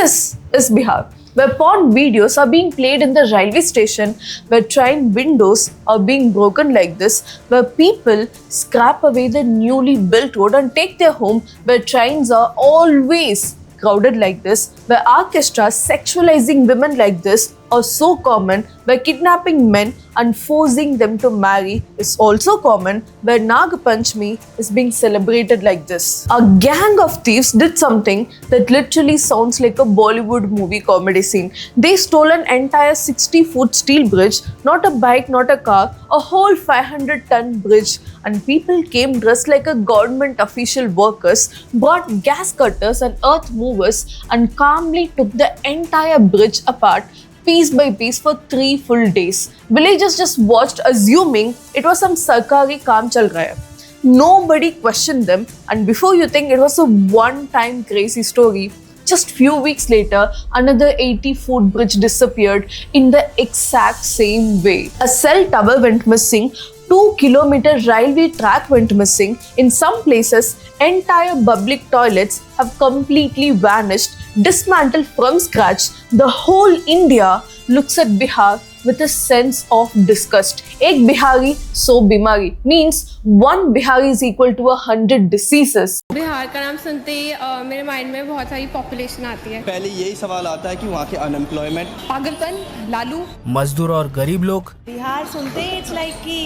This is Bihar, where porn videos are being played in the railway station, where train windows are being broken like this, where people scrap away the newly built road and take their home, where trains are always crowded like this, where orchestras sexualizing women like this are so common, where kidnapping men and forcing them to marry is also common, where Nag Panchami is being celebrated like this. A gang of thieves did something that literally sounds like a Bollywood movie comedy scene. They stole an entire 60-foot steel bridge, not a bike, not a car, a whole 500-ton bridge, and people came dressed like a government official workers, brought gas cutters and earth movers and calmly took the entire bridge apart piece by piece for 3 full days. Villagers just watched, assuming it was some sarkari kaam chal raha hai. Nobody questioned them, and before you think it was a one-time crazy story, just few weeks later, another 80-foot bridge disappeared in the exact same way. A cell tower went missing, 2-kilometer railway track went missing. In some places, entire public toilets have completely vanished, dismantled from scratch. The whole India looks at Bihar with a sense of disgust. Ek Bihari, so bimari means one Bihari is equal to 100 diseases. Bihar का नाम सुनते ही मेरे mind में बहुत सारी population आती है. पहले यही सवाल आता है कि वहाँ के अनएम्प्लॉयमेंट, पागलपन, लालू, मजदूर और गरीब लोग. बिहार सुनते ही इट्स लाइक कि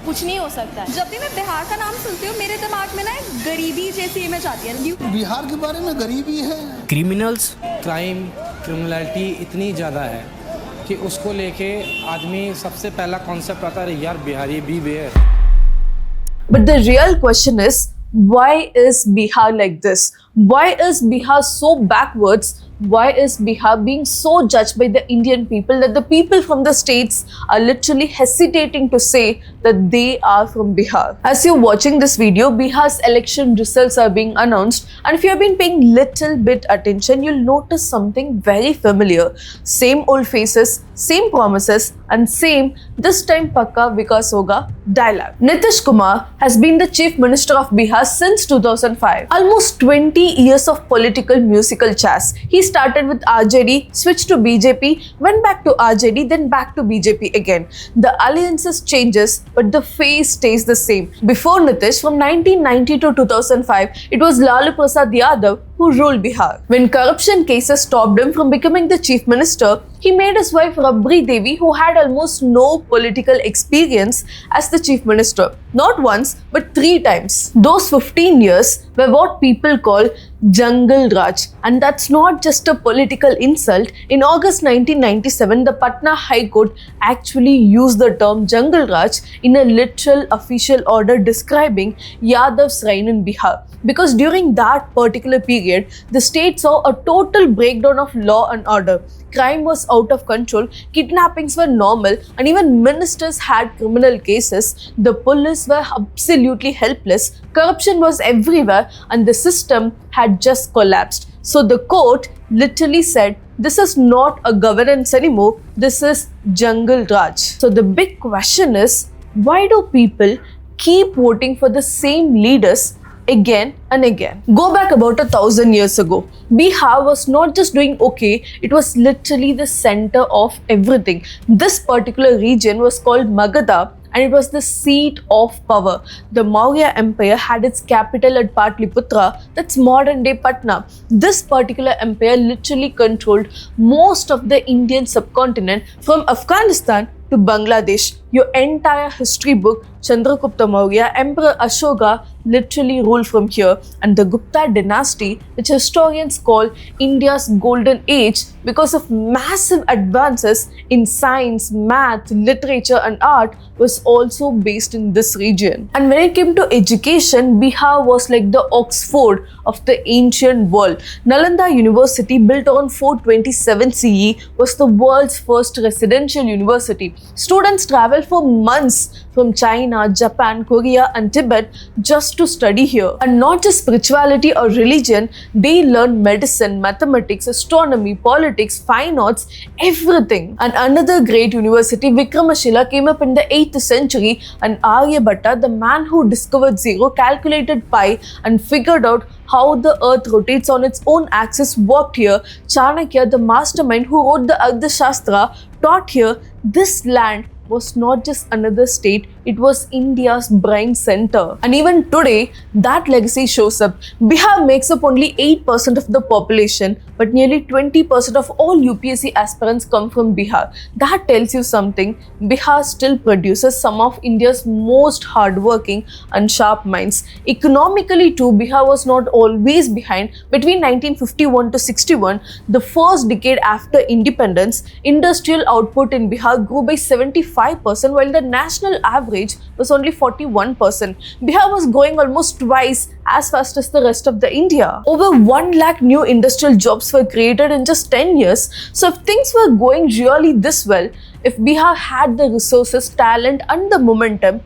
कुछ नहीं हो सकता. जब भी मैं बिहार का नाम सुनती हूँ मेरे दिमाग में ना एक गरीबी जैसी इमेज आती है. बिहार के बारे में गरीबी है. क्रिमिनल्स, क्रिमिनलिटी इतनी ज़्यादा है कि उसको लेके आदमी सबसे पहला कॉन्सेप्ट आता है यार Bihari beware. But the real question is, why is Bihar like this? Why is Bihar so backwards? Why is Bihar being so judged by the Indian people that the people from the states are literally hesitating to say that they are from Bihar? As you're watching this video, Bihar's election results are being announced, and if you have been paying little bit attention, you'll notice something very familiar. Same old faces, same promises, and same this time Pakka Vikas Hoga dialogue. Nitish Kumar has been the Chief Minister of Bihar since 2005. Almost 20 years of political musical chess. He started with RJD, switched to BJP, went back to RJD, then back to BJP again. The alliances changes, but the face stays the same. Before Nitish, from 1990 to 2005, it was Lalu Prasad Yadav who ruled Bihar. When corruption cases stopped him from becoming the Chief Minister, he made his wife Rabri Devi, who had almost no political experience, as the Chief Minister. Not once, but 3 times. Those 15 years were what people call Jungle Raj. And that's not just a political insult. In August 1997, the Patna High Court actually used the term Jungle Raj in a literal official order describing Yadav's reign in Bihar. Because during that particular period, the state saw a total breakdown of law and order. Crime was out of control, kidnappings were normal, and even ministers had criminal cases. The police were absolutely helpless, corruption was everywhere, and the system had just collapsed. So the court literally said, this is not a governance anymore, this is Jungle Raj. So the big question is, why do people keep voting for the same leaders again and again? Go back about 1,000 years ago. Bihar was not just doing okay, it was literally the center of everything. This particular region was called Magadha, and it was the seat of power. The Maurya Empire had its capital at Patliputra, that's modern day Patna. This particular empire literally controlled most of the Indian subcontinent from Afghanistan to Bangladesh. Your entire history book, Chandragupta Maurya, Emperor Ashoka literally ruled from here, and the Gupta dynasty, which historians call India's golden age because of massive advances in science, math, literature and art, was also based in this region. And when it came to education, Bihar was like the Oxford of the ancient world. Nalanda University, built around 427 CE, was the world's first residential university. Students traveled travel for months from China, Japan, Korea and Tibet just to study here. And not just spirituality or religion, they learn medicine, mathematics, astronomy, politics, fine arts, everything. And another great university, Vikramashila, came up in the 8th century, and Aryabhatta, the man who discovered zero, calculated pi and figured out how the earth rotates on its own axis, worked here. Chanakya, the mastermind who wrote the Arthashastra, taught here. This land was not just another state, it was India's brain center. And even today, that legacy shows up. Bihar makes up only 8% of the population, but nearly 20% of all UPSC aspirants come from Bihar. That tells you something. Bihar still produces some of India's most hardworking and sharp minds. Economically too, Bihar was not always behind. Between 1951 to 61, the first decade after independence, industrial output in Bihar grew by 75%, while the national average was only 41%. Bihar was growing almost twice as fast as the rest of the India. Over 1 lakh new industrial jobs were created in just 10 years. So if things were going really this well, if Bihar had the resources, talent and the momentum,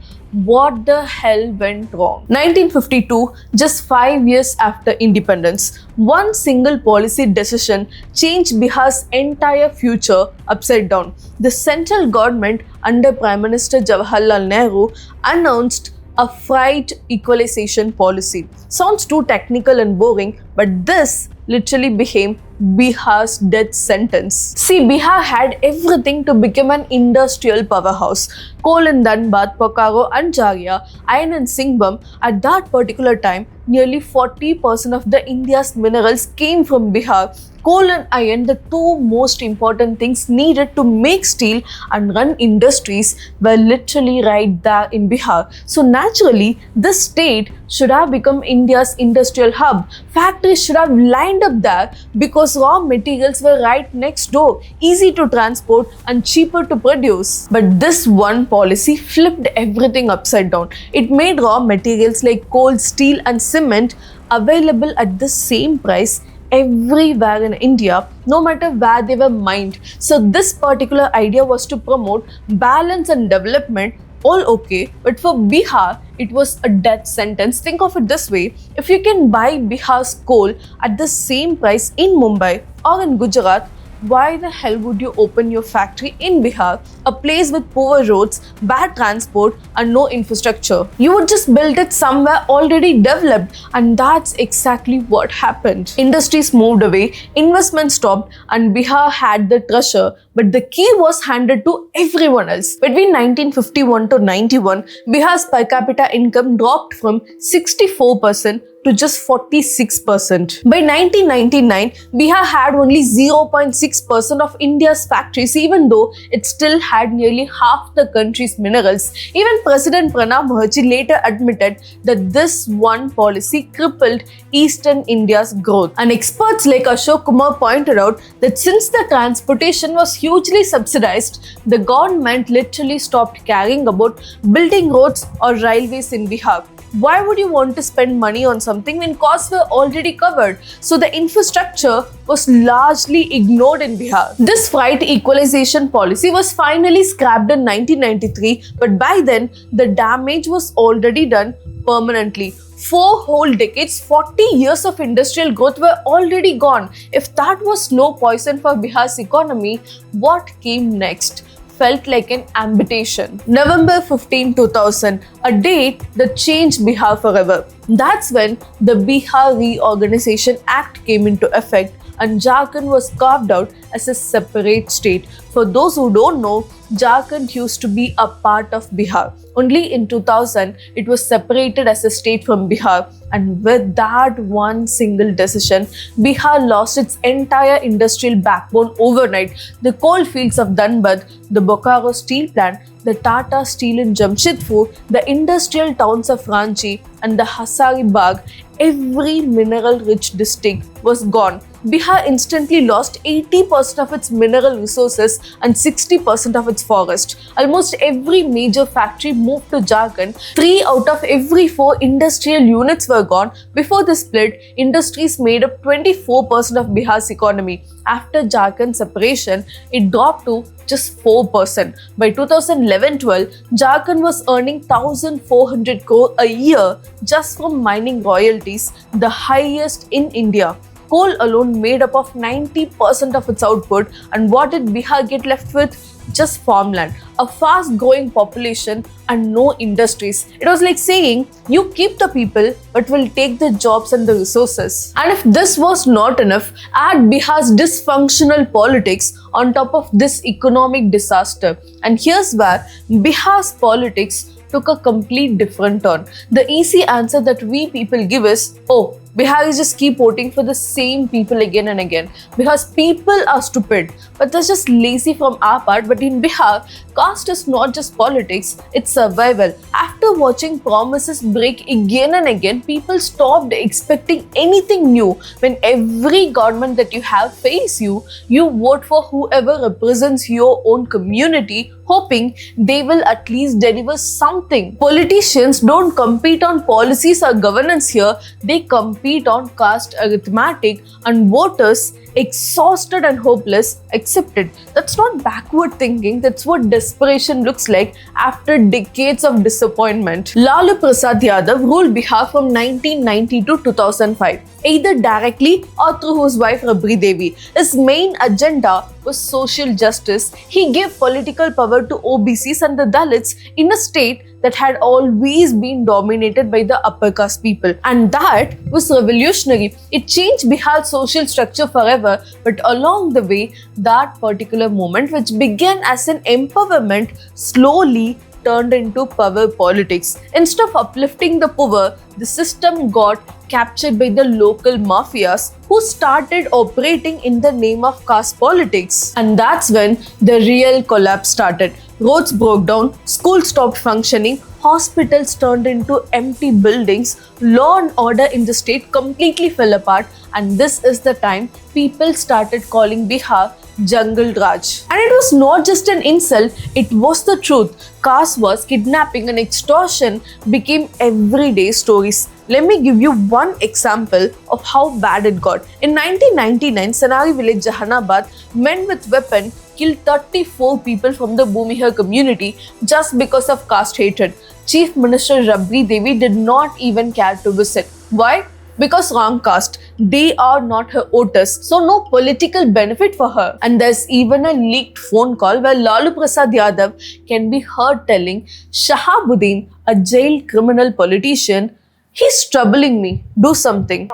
what the hell went wrong? 1952, just 5 years after independence, one single policy decision changed Bihar's entire future upside down. The central government under Prime Minister Jawaharlal Nehru announced a freight equalization policy. Sounds too technical and boring, but this literally became Bihar's death sentence. See, Bihar had everything to become an industrial powerhouse. Coal in Dhanbad, Bokaro and Jharia, iron in Singhbhum. At that particular time, nearly 40% of the India's minerals came from Bihar. Coal and iron, the two most important things needed to make steel and run industries, were literally right there in Bihar. So naturally, this state should have become India's industrial hub. Factories should have lined up there because raw materials were right next door, easy to transport and cheaper to produce. But this one policy flipped everything upside down. It made raw materials like coal, steel and cement available at the same price everywhere in India, no matter where they were mined. So this particular idea was to promote balance and development. All okay, but for Bihar, it was a death sentence. Think of it this way: if you can buy Bihar's coal at the same price in Mumbai or in Gujarat, why the hell would you open your factory in Bihar, a place with poor roads, bad transport and no infrastructure? You would just build it somewhere already developed, and that's exactly what happened. Industries moved away, investment stopped and Bihar had the treasure, but the key was handed to everyone else. Between 1951 to 91, Bihar's per capita income dropped from 64% to just 46%. By 1999, Bihar had only 0.6% of India's factories, even though it still had nearly half the country's minerals. Even President Pranab Mukherjee later admitted that this one policy crippled Eastern India's growth. And experts like Ashok Kumar pointed out that since the transportation was hugely subsidized, the government literally stopped caring about building roads or railways in Bihar. Why would you want to spend money on something when costs were already covered? So the infrastructure was largely ignored in Bihar. This freight equalization policy was finally scrapped in 1993, but by then the damage was already done permanently. 4 whole decades, 40 years of industrial growth were already gone. If that was no poison for Bihar's economy, what came next felt like an amputation. November 15, 2000, a date that changed Bihar forever. That's when the Bihar Reorganization Act came into effect and Jharkhand was carved out as a separate state. For those who don't know, Jharkhand used to be a part of Bihar. Only in 2000, it was separated as a state from Bihar, and with that one single decision, Bihar lost its entire industrial backbone overnight. The coal fields of Dhanbad, the Bokaro steel plant, the Tata Steel in Jamshedpur, the industrial towns of Ranchi and the Hazaribagh, every mineral-rich district was gone. Bihar instantly lost 80% of its mineral resources and 60% of its forest. Almost every major factory moved to Jharkhand. 3 out of every 4 industrial units were gone. Before the split, industries made up 24% of Bihar's economy. After Jharkhand's separation, it dropped to just 4%. By 2011-12, Jharkhand was earning 1,400 crore a year just from mining royalties, the highest in India. Coal alone made up of 90% of its output, and what did Bihar get left with? Just farmland, a fast-growing population, and no industries. It was like saying, you keep the people, but we'll take the jobs and the resources. And if this was not enough, add Bihar's dysfunctional politics on top of this economic disaster. And here's where Bihar's politics took a complete different turn. The easy answer that we people give is, oh, Bihar is just keep voting for the same people again and again because people are stupid. But that's just lazy from our part. But in Bihar, caste is not just politics, it's survival. After watching promises break again and again, people stopped expecting anything new. When every government that you have face you vote for whoever represents your own community, hoping they will at least deliver something. Politicians don't compete on policies or governance here, they compete on caste arithmetic, and voters, exhausted and hopeless, accept it. That's not backward thinking, that's what desperation looks like after decades of disappointment. Lalu Prasad Yadav ruled Bihar from 1990 to 2005, either directly or through his wife Rabri Devi. His main agenda was social justice. He gave political power to OBCs and the Dalits in a state that had always been dominated by the upper caste people. And that was revolutionary. It changed Bihar's social structure forever. But along the way, that particular moment, which began as an empowerment, slowly turned into power politics. Instead of uplifting the poor, the system got captured by the local mafias who started operating in the name of caste politics. And that's when the real collapse started. Roads broke down, schools stopped functioning, hospitals turned into empty buildings, law and order in the state completely fell apart, and this is the time people started calling Bihar Jungle Raj. And it was not just an insult, it was the truth. Caste wars, kidnapping and extortion became everyday stories. Let me give you one example of how bad it got. In 1999, Sanari village, Jahanabad, men with weapons killed 34 people from the Bhumihar community just because of caste hatred. Chief Minister Rabri Devi did not even care to visit. Why? Because wrong caste. They are not her voters, so no political benefit for her. And there's even a leaked phone call where Lalu Prasad Yadav can be heard telling Shahabuddin, a jailed criminal politician, he's troubling me, do something.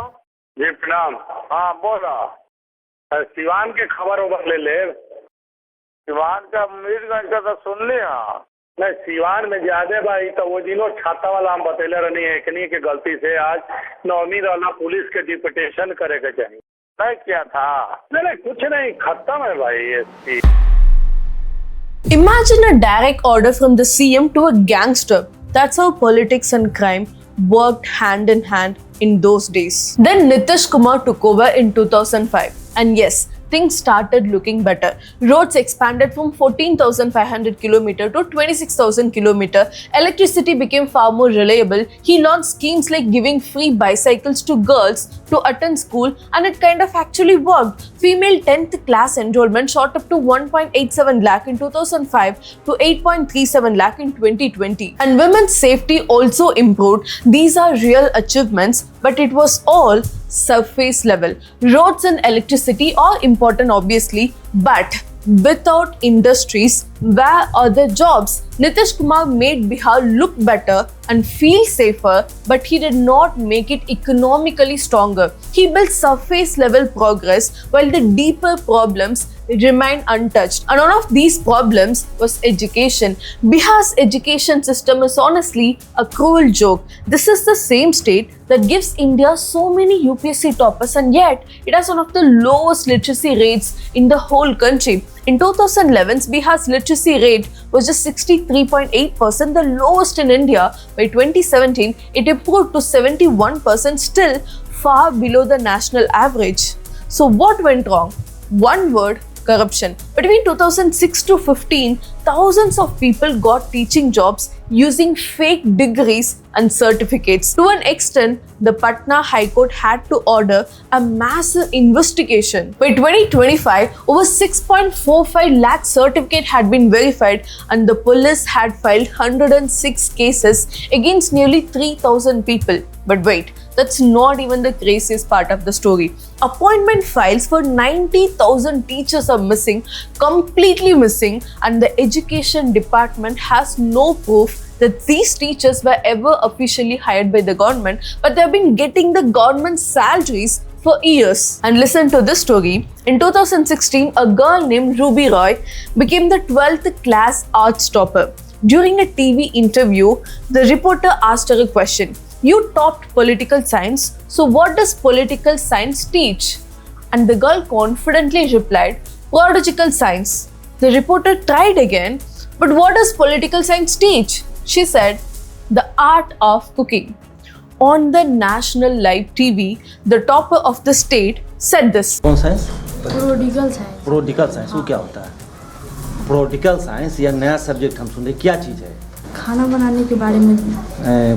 जी प्रणाम. हाँ बोल रहा सिवान के खबर उबर ले सिवान का मीरगंज का तो सुन लिया नहीं सिवान में ज्यादा भाई तो वो दिनों छाता वाला हम बतैले रहनी है एकनी के गलती से आज नौमी वाला पुलिस के डिपुटेशन करे के चाहिए नहीं क्या था नहीं कुछ नहीं खत्म है भाई ये. Imagine a direct order from the CM to a gangster. That's how politics and crime worked hand in hand in those days. Then Nitish Kumar took over in 2005. And yes, things started looking better. Roads expanded from 14,500 km to 26,000 km. Electricity became far more reliable. He launched schemes like giving free bicycles to girls to attend school, and it kind of actually worked. Female 10th class enrollment shot up to 1.87 lakh in 2005 to 8.37 lakh in 2020. And women's safety also improved. These are real achievements, but it was all surface level. Roads and electricity are important obviously, but without industries, where are the jobs? Nitish Kumar made Bihar look better and feel safer, but he did not make it economically stronger. He built surface level progress while the deeper problems remained untouched. And one of these problems was education. Bihar's education system is honestly a cruel joke. This is the same state that gives India so many UPSC toppers, and yet it has one of the lowest literacy rates in the whole country. In 2011, Bihar's literacy rate was just 63.8%, the lowest in India. By 2017, it improved to 71%, still far below the national average. So what went wrong? One word: corruption. Between 2006 to 15, thousands of people got teaching jobs using fake degrees and certificates. To an extent, the Patna High Court had to order a massive investigation. By 2025, over 6.45 lakh certificates had been verified, and the police had filed 106 cases against nearly 3,000 people. But wait, that's not even the craziest part of the story. Appointment files for 90,000 teachers are missing, completely missing, and the education department has no proof that these teachers were ever officially hired by the government, but they have been getting the government salaries for years. And listen to this story. In 2016, a girl named Ruby Roy became the 12th class arts topper. During a TV interview, the reporter asked her a question. You topped political science, so what does political science teach? And the girl confidently replied, pedagogical science. The reporter tried again, but what does political science teach? She said, the art of cooking. On the national live TV, the topper of the state said this. कौन science? Prodigal science. Prodigal science वो क्या होता है? Prodigal science या नया subject हम सुन रहे, क्या चीज़ है? खाना बनाने के बारे में।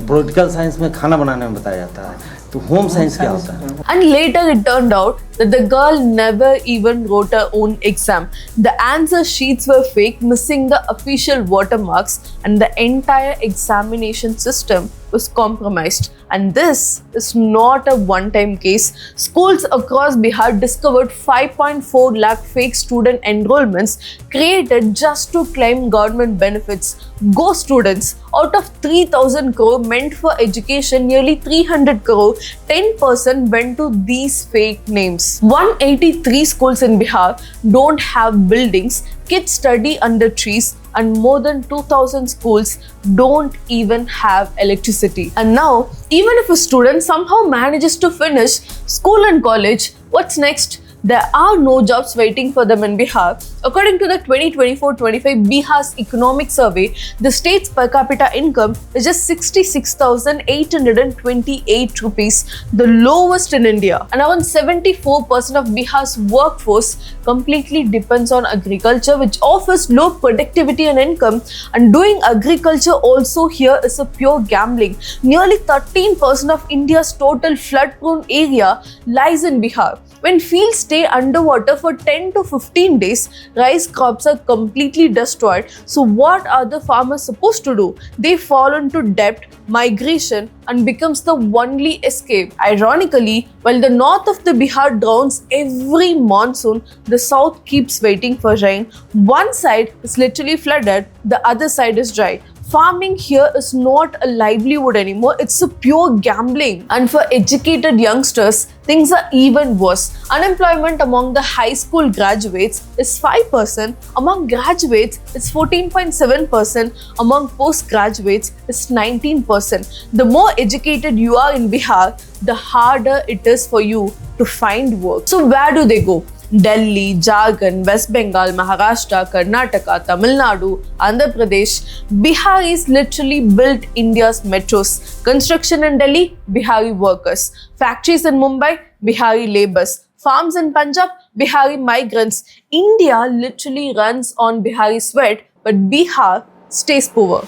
प्रोडिकल साइंस में खाना बनाने में बताया जाता है, तो होम साइंस क्या होता है? And later it turned out that the girl never even wrote her own exam. The answer sheets were fake, missing the official watermarks, and the entire examination system was compromised. And this is not a one-time case. Schools across Bihar discovered 5.4 lakh fake student enrollments created just to claim government benefits. Go students! Out of 3,000 crore meant for education, nearly 300 crore, 10% went to these fake names. 183 schools in Bihar don't have buildings. Kids study under trees, and more than 2,000 schools don't even have electricity. And now, even if a student somehow manages to finish school and college, what's next? There are no jobs waiting for them in Bihar. According to the 2024-25 Bihar's economic survey, the state's per capita income is just 66,828 rupees, the lowest in India. And around 74% of Bihar's workforce completely depends on agriculture, which offers low productivity and income. And doing agriculture also here is a pure gambling. Nearly 13% of India's total flood-prone area lies in Bihar. When fields stay underwater for 10 to 15 days, rice crops are completely destroyed. So what are the farmers supposed to do? They fall into debt, migration, and becomes the only escape. Ironically, while the north of the Bihar drowns every monsoon, the south keeps waiting for rain. One side is literally flooded, the other side is dry. Farming here is not a livelihood anymore, it's a pure gambling. And for educated youngsters, things are even worse. Unemployment among the high school graduates is 5%, among graduates it's 14.7%, among postgraduates it's 19%. The more educated you are in Bihar, the harder it is for you to find work. So where do they go? Delhi, Jharkhand, West Bengal, Maharashtra, Karnataka, Tamil Nadu, Andhra Pradesh. Bihar is literally built India's metros. Construction in Delhi, Bihari workers. Factories in Mumbai, Bihari laborers. Farms in Punjab, Bihari migrants. India literally runs on Bihari sweat, but Bihar stays poor.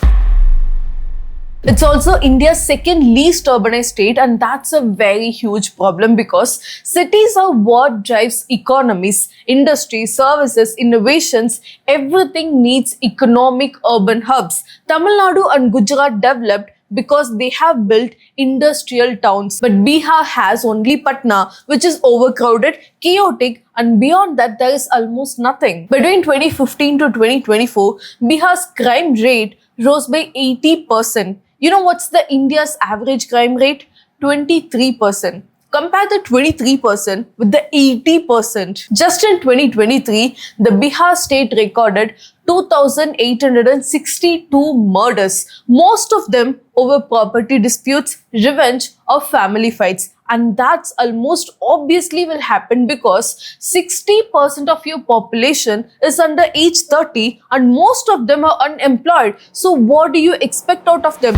It's also India's second least urbanized state, and that's a very huge problem because cities are what drives economies, industry, services, innovations. Everything needs economic urban hubs. Tamil Nadu and Gujarat developed because they have built industrial towns. But Bihar has only Patna, which is overcrowded, chaotic, and beyond that there is almost nothing. Between 2015 to 2024, Bihar's crime rate rose by 80%. You know what's the India's average crime rate? 23%. Compare the 23% with the 80%. Just in 2023, the Bihar state recorded 2,862 murders, most of them over property disputes, revenge, or family fights. And that's almost obviously will happen because 60% of your population is under age 30 and most of them are unemployed. So what do you expect out of them?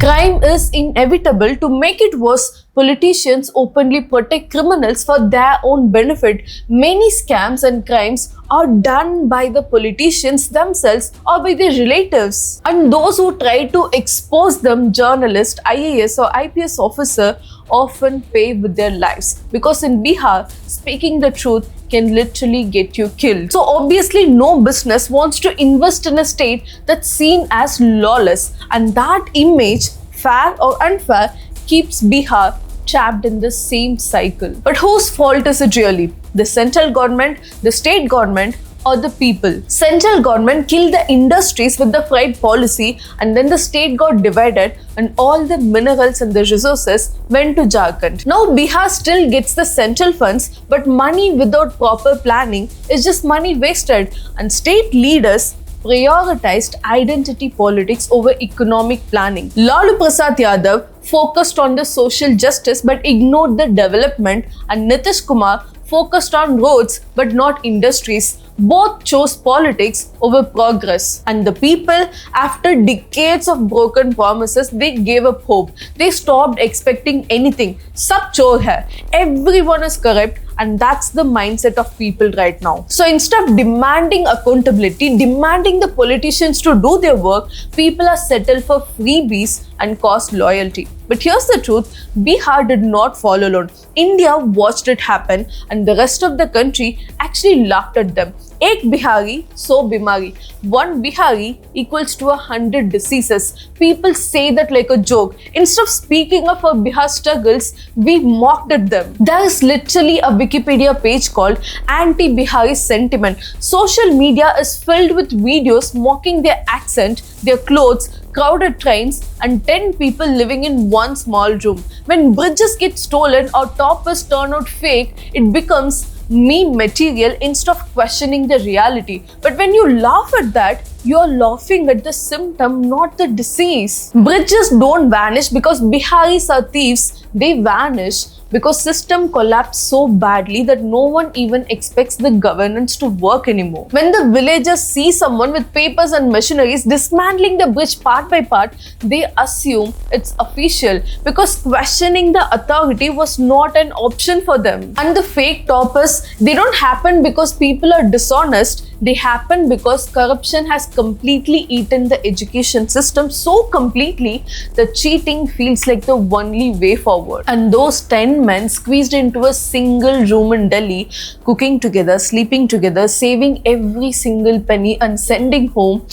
Crime is inevitable. To make it worse, politicians openly protect criminals for their own benefit. Many scams and crimes are done by the politicians themselves or by their relatives. And those who try to expose them, journalist, IAS or IPS officer, often pay with their lives. Because in Bihar, speaking the truth can literally get you killed. So obviously no business wants to invest in a state that's seen as lawless, and that image, fair or unfair, keeps Bihar trapped in the same cycle. But whose fault is it really? The central government, the state government, or the people? Central government killed the industries with the freight policy, and then the state got divided and all the minerals and the resources went to Jharkhand. Now Bihar still gets the central funds, but money without proper planning is just money wasted, and state leaders prioritized identity politics over economic planning. Lalu Prasad Yadav focused on the social justice but ignored the development, and Nitish Kumar focused on roads but not industries. Both chose politics over progress. And the people, after decades of broken promises, they gave up hope. They stopped expecting anything. Sab chor hai. Everyone is corrupt, and that's the mindset of people right now. So instead of demanding accountability, demanding the politicians to do their work, people are settled for freebies and cost loyalty. But here's the truth, Bihar did not fall alone. India watched it happen, and the rest of the country actually laughed at them. Ek Bihari, so Bimari. One Bihari equals to 100 diseases. People say that like a joke. Instead of speaking up for Bihar struggles, we mocked at them. There is literally a Wikipedia page called Anti-Bihari Sentiment. Social media is filled with videos mocking their accent, their clothes, crowded trains, and 10 people living in one small room. When bridges get stolen or toppers turn out fake, it becomes meme material instead of questioning the reality. But when you laugh at that, you're laughing at the symptom, not the disease. Bridges don't vanish because Biharis are thieves. They vanish because system collapsed so badly that no one even expects the governance to work anymore. When the villagers see someone with papers and machineries dismantling the bridge part by part, they assume it's official because questioning the authority was not an option for them. And the fake toppers, they don't happen because people are dishonest. They happen because corruption has completely eaten the education system so completely that cheating feels like the only way forward. And those 10 men squeezed into a single room in Delhi, cooking together, sleeping together, saving every single penny and sending home,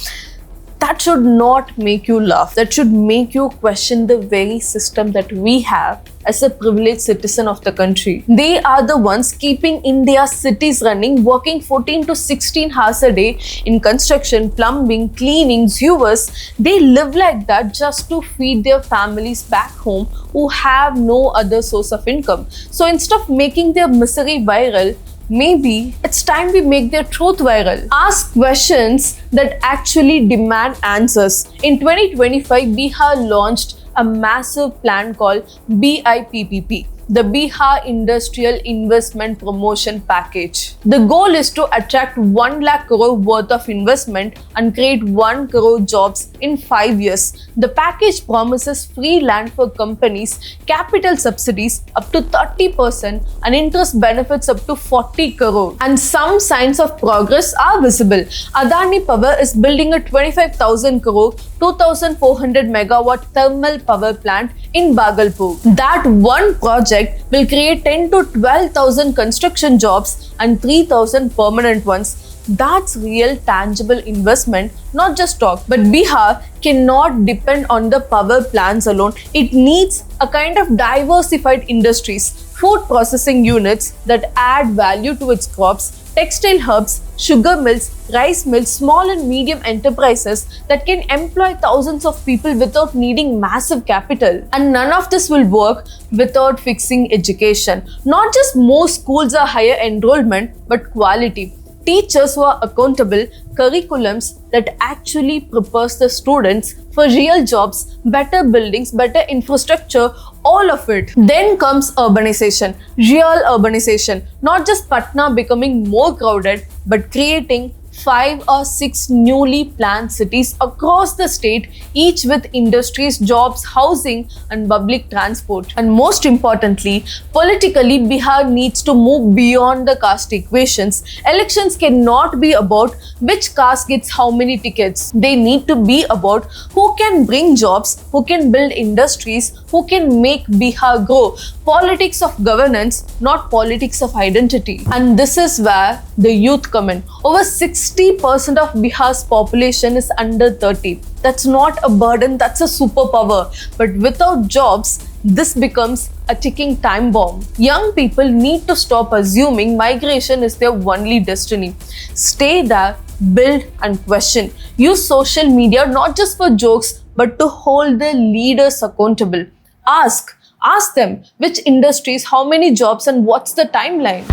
that should not make you laugh. That should make you question the very system that we have as a privileged citizen of the country. They are the ones keeping India's cities running, working 14 to 16 hours a day in construction, plumbing, cleaning, sewers. They live like that just to feed their families back home who have no other source of income. So instead of making their misery viral, maybe it's time we make their truth viral. Ask questions that actually demand answers. In 2025, Bihar launched a massive plan called BIPPP, the Bihar Industrial Investment Promotion Package. The goal is to attract 1 lakh crore worth of investment and create 1 crore jobs in 5 years. The package promises free land for companies, capital subsidies up to 30%, and interest benefits up to 40 crore. And some signs of progress are visible. Adani Power is building a 25,000 crore, 2,400 megawatt thermal power plant in Bhagalpur. That one project will create 10 to 12,000 construction jobs and 3,000 permanent ones. That's real tangible investment, not just talk. But Bihar cannot depend on the power plants alone. It needs a kind of diversified industries, food processing units that add value to its crops, textile hubs, sugar mills, rice mills, small and medium enterprises that can employ thousands of people without needing massive capital. And none of this will work without fixing education. Not just more schools or higher enrollment, but quality. Teachers who are accountable, curriculums that actually prepares the students for real jobs, better buildings, better infrastructure, all of it. Then comes urbanization, real urbanization, not just Patna becoming more crowded, but creating 5 or 6 newly planned cities across the state, each with industries, jobs, housing, and public transport. And most importantly, politically, Bihar needs to move beyond the caste equations. Elections cannot be about which caste gets how many tickets. They need to be about who can bring jobs, who can build industries, who can make Bihar grow. Politics of governance, not politics of identity. And this is where the youth come in. Over 60% of Bihar's population is under 30. That's not a burden, that's a superpower. But without jobs, this becomes a ticking time bomb. Young people need to stop assuming migration is their only destiny. Stay there, build and question. Use social media not just for jokes, but to hold the leaders accountable. Ask them which industries, how many jobs, and what's the timeline.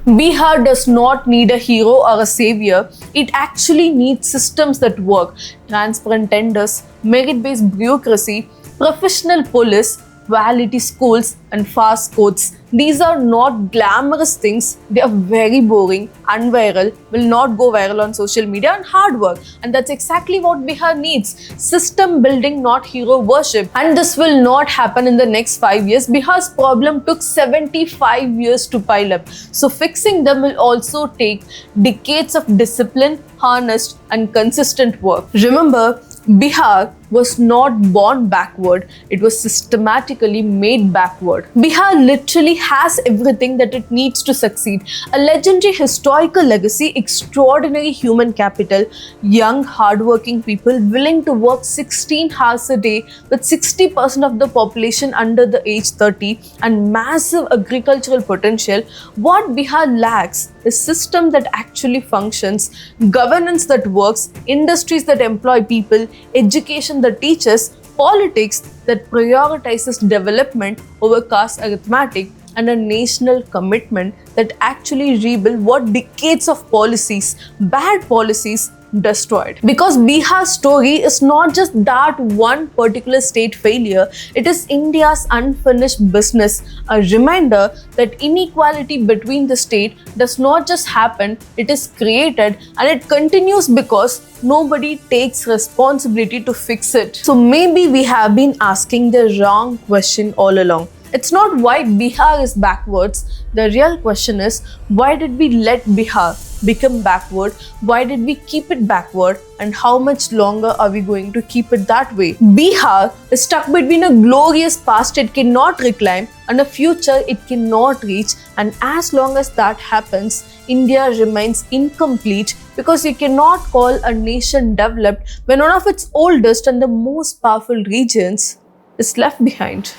Bihar does not need a hero or a savior. It actually needs systems that work. Transparent tenders, merit-based bureaucracy, professional police, quality schools, and fast codes. These are not glamorous things. They are very boring, unviral, will not go viral on social media, and hard work. And that's exactly what Bihar needs. System building, not hero worship. And this will not happen in the next 5 years. Bihar's problem took 75 years to pile up. So fixing them will also take decades of discipline, harnessed, and consistent work. Remember, Bihar was not born backward, it was systematically made backward. Bihar literally has everything that it needs to succeed. A legendary historical legacy, extraordinary human capital, young hardworking people willing to work 16 hours a day with 60% of the population under the age 30 and massive agricultural potential. What Bihar lacks is system that actually functions, governance that works, industries that employ people, education that teaches, politics that prioritizes development over caste arithmetic, and a national commitment that actually rebuild what decades of policies, bad policies, destroyed. Because Bihar's story is not just that one particular state failure, it is India's unfinished business, a reminder that inequality between the state does not just happen, it is created, and it continues because nobody takes responsibility to fix it. So maybe we have been asking the wrong question all along. It's not why Bihar is backwards. The real question is, why did we let Bihar become backward? Why did we keep it backward? And how much longer are we going to keep it that way? Bihar is stuck between a glorious past it cannot reclaim and a future it cannot reach. And as long as that happens, India remains incomplete, because you cannot call a nation developed when one of its oldest and the most powerful regions is left behind.